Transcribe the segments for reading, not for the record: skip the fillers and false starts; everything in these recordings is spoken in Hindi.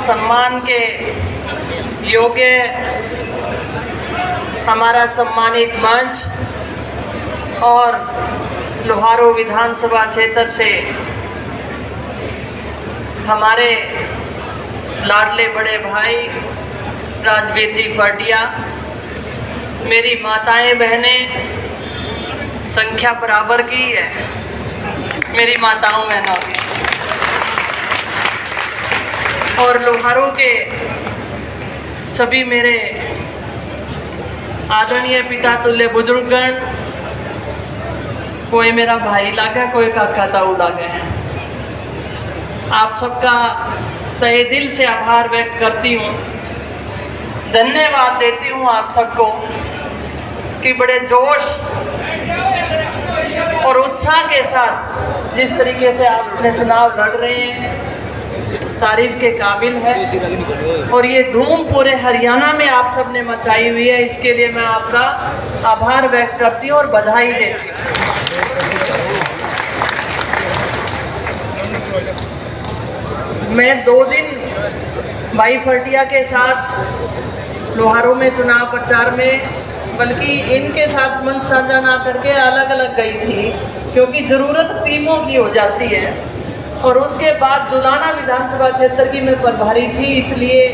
सम्मान के योग्य हमारा सम्मानित मंच और लोहारू विधानसभा क्षेत्र से हमारे लाडले बड़े भाई राजवीर जी फटिया, मेरी माताएं बहनें, संख्या बराबर की है मेरी माताओं बहनों की, और लोहारू के सभी मेरे आदरणीय पिता तुल्य बुजुर्गगण, कोई मेरा भाई लागा, कोई काका ताऊ लागा है। आप सबका तहे दिल से आभार व्यक्त करती हूँ, धन्यवाद देती हूँ आप सबको कि बड़े जोश और उत्साह के साथ जिस तरीके से आप अपने चुनाव लड़ रहे हैं, तारीफ के काबिल है। और ये धूम पूरे हरियाणा में आप सब ने मचाई हुई है, इसके लिए मैं आपका आभार व्यक्त करती हूँ और बधाई देती हूँ। मैं 2 दिन भाई फटिया के साथ लोहारू में चुनाव प्रचार में, बल्कि इनके साथ मंच साझा ना करके अलग अलग गई थी, क्योंकि ज़रूरत टीमों की हो जाती है। और उसके बाद जुलाना विधानसभा क्षेत्र की मैं प्रभारी थी, इसलिए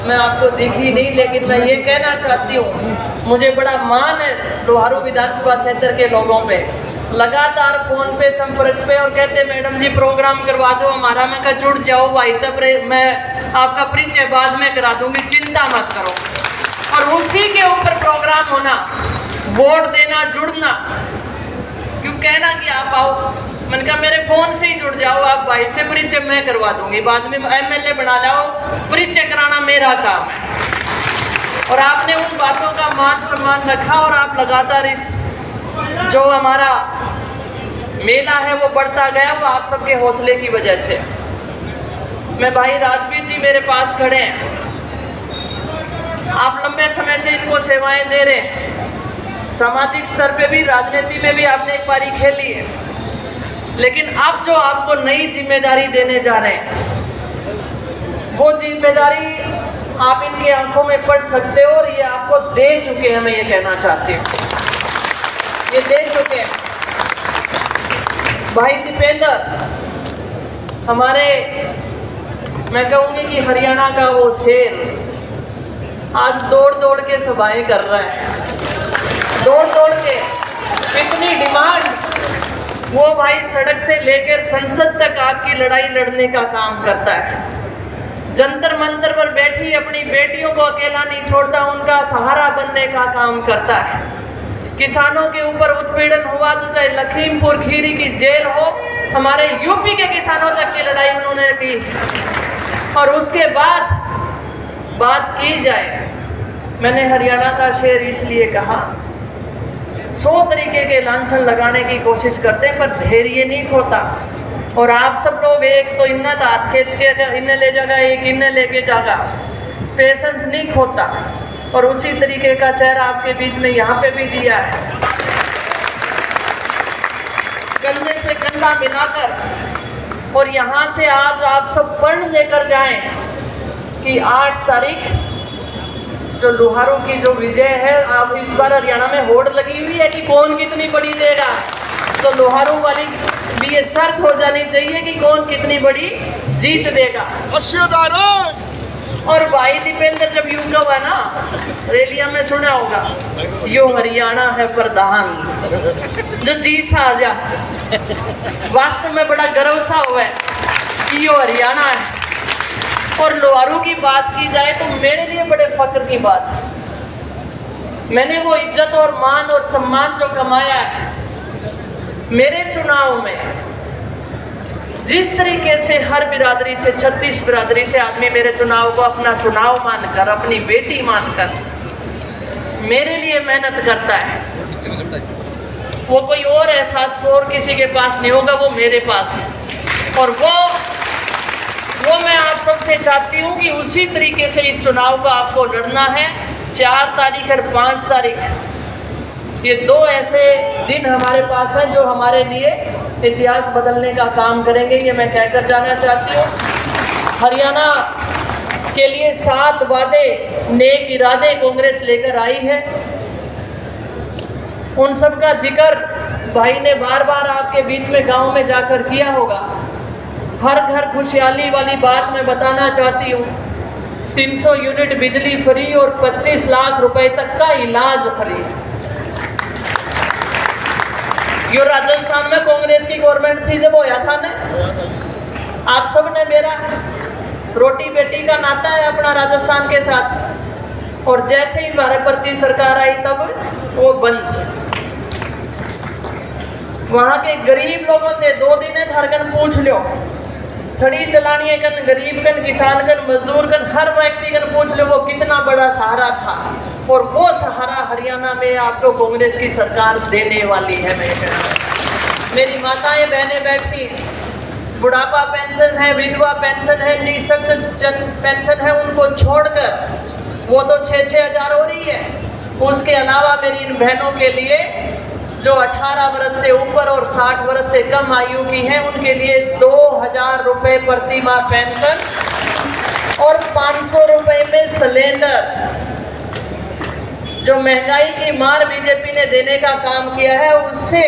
मैं आपको दिखी नहीं। लेकिन मैं ये कहना चाहती हूँ, मुझे बड़ा मान है लोहारू विधानसभा क्षेत्र के लोगों पे। लगातार फोन पे संपर्क पे और कहते मैडम जी प्रोग्राम करवा दो हमारा। मैं कहा जुड़ जाओ भाई, तब मैं आपका परिचय बाद में करा दूंगी, चिंता मत करो। और उसी के ऊपर प्रोग्राम होना, वोट देना, जुड़ना, क्यों कहना कि आप आओ। मैंने कहा मेरे फोन से ही जुड़ जाओ आप भाई से, परिचय मैं करवा दूंगी, बाद में एमएलए बना लाओ, परिचय कराना मेरा काम है। और आपने उन बातों का मान सम्मान रखा और आप लगातार इस जो हमारा मेला है वो बढ़ता गया, वो आप सबके हौसले की वजह से। मैं भाई राजवीर जी मेरे पास खड़े हैं, आप लंबे समय से इनको सेवाएं दे रहे हैं, सामाजिक स्तर पे भी, राजनीति में भी आपने एक पारी खेली है। लेकिन अब जो आपको नई जिम्मेदारी देने जा रहे हैं, वो जिम्मेदारी आप इनके आंखों में पढ़ सकते हो, और ये आपको दे चुके हैं। मैं ये कहना चाहती हूँ, ये दे चुके हैं। भाई दीपेंद्र हमारे, मैं कहूँगी कि हरियाणा का वो शेर, आज दौड़ दौड़ के सभाएं कर रहा है, दौड़ दौड़ के। इतनी डिमांड, वो भाई सड़क से लेकर संसद तक आपकी लड़ाई लड़ने का काम करता है। जंतर मंतर पर बैठी अपनी बेटियों को अकेला नहीं छोड़ता, उनका सहारा बनने का काम करता है। किसानों के ऊपर उत्पीड़न हुआ तो चाहे लखीमपुर खीरी की जेल हो, हमारे यूपी के किसानों तक की लड़ाई उन्होंने की। और उसके बाद बात की जाए, मैंने हरियाणा का शेर इसलिए कहा, 100 तरीके के लांछन लगाने की कोशिश करते हैं पर धैर्य नहीं खोता। और आप सब लोग, एक तो इन्ना हाथ खींच के इन्हें ले जाएगा, एक इन्हें लेके जाएगा, पेशेंस नहीं खोता। और उसी तरीके का चेहरा आपके बीच में यहाँ पे भी दिया है, कंधे से कंधा मिलाकर। और यहाँ से आज आप सब पढ़ लेकर जाएं कि 8 तारीख जो लोहारू की जो विजय है, आप इस बार हरियाणा में होड़ लगी हुई है कि कौन कितनी बड़ी देगा। तो लोहारू वाली भी ये शर्त हो जानी चाहिए कि कौन कितनी बड़ी जीत देगा। और भाई दीपेंद्र जब यूं हुआ ना, रैलिया में सुना होगा, यो हरियाणा है प्रधान, जो जी सा आ जा, वास्तव में बड़ा गर्व सा हुआ है कि यो हरियाणा है। और लोहारू की बात की जाए तो मेरे लिए बड़े फक्र की बात, मैंने वो इज्जत और मान और सम्मान जो कमाया है मेरे चुनाव में, जिस तरीके से हर बिरादरी से, 36 बिरादरी से आदमी मेरे चुनाव को अपना चुनाव मानकर, अपनी बेटी मानकर मेरे लिए मेहनत करता है, वो कोई और एहसास और किसी के पास नहीं होगा, वो मेरे पास। और वो मैं आप सबसे चाहती हूँ कि उसी तरीके से इस चुनाव को आपको लड़ना है। 4 तारीख और 5 तारीख, ये 2 ऐसे दिन हमारे पास हैं जो हमारे लिए इतिहास बदलने का काम करेंगे, ये मैं कहकर जाना चाहती हूँ। हरियाणा के लिए 7 वादे, नेक इरादे कांग्रेस लेकर आई है। उन सब का जिक्र भाई ने बार बार आपके बीच में गांव में जाकर किया होगा। हर घर खुशहाली वाली बात मैं बताना चाहती हूँ। 300 यूनिट बिजली फ्री और 25 लाख रुपए तक का इलाज फ्री। यो राजस्थान में कांग्रेस की गवर्नमेंट थी जब होया था ना। आप सब ने मेरा रोटी बेटी का नाता है अपना राजस्थान के साथ, और जैसे ही भारत पर्ची सरकार आई तब वो बंद। वहाँ के गरीब लोगों से 2 दिन धरकन पूछ लो, खड़ी चलानी कन, गरीब कन, किसान कन, मजदूर कन, हर व्यक्ति कन पूछ लो वो कितना बड़ा सहारा था। और वो सहारा हरियाणा में आपको कांग्रेस की सरकार देने वाली है। मेरी माताएं बहनें बैठती, बुढ़ापा पेंशन है, विधवा पेंशन है, निःशक्त जन पेंशन है, उनको छोड़कर वो तो 6-6 हज़ार हो रही है। उसके अलावा मेरी इन बहनों के लिए जो 18 वर्ष से ऊपर और 60 वर्ष से कम आयु की हैं, उनके लिए 2000 रुपये प्रति माह पेंशन और 500 रुपये में सिलेंडर। जो महंगाई की मार बीजेपी ने देने का काम किया है, उससे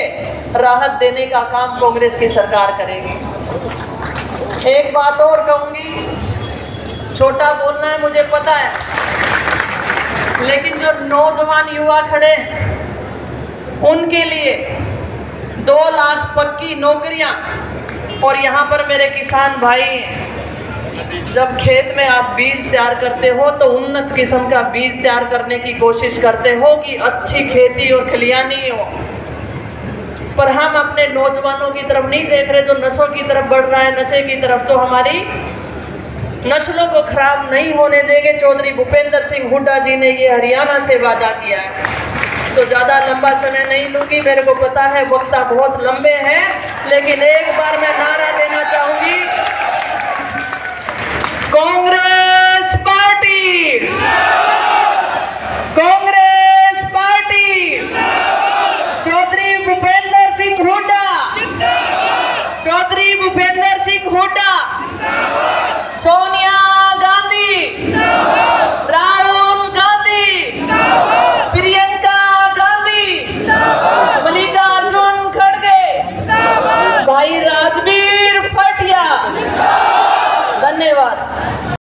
राहत देने का काम कांग्रेस की सरकार करेगी। एक बात और कहूंगी, छोटा बोलना है मुझे पता है, लेकिन जो नौजवान युवा खड़े उनके लिए 2 लाख पक्की नौकरियां। और यहाँ पर मेरे किसान भाई, जब खेत में आप बीज तैयार करते हो तो उन्नत किस्म का बीज तैयार करने की कोशिश करते हो कि अच्छी खेती और खलियानी हो। पर हम अपने नौजवानों की तरफ नहीं देख रहे जो नशों की तरफ बढ़ रहा है, नशे की तरफ, जो हमारी नस्लों को खराब नहीं होने देंगे। चौधरी भूपेंद्र सिंह हुड्डा जी ने ये हरियाणा से वादा किया है। तो ज़्यादा लंबा समय नहीं लूँगी, मेरे को पता है वक्ता बहुत लंबे हैं, लेकिन एक बार मैं नारा देना चाहूँगी, कांग्रेस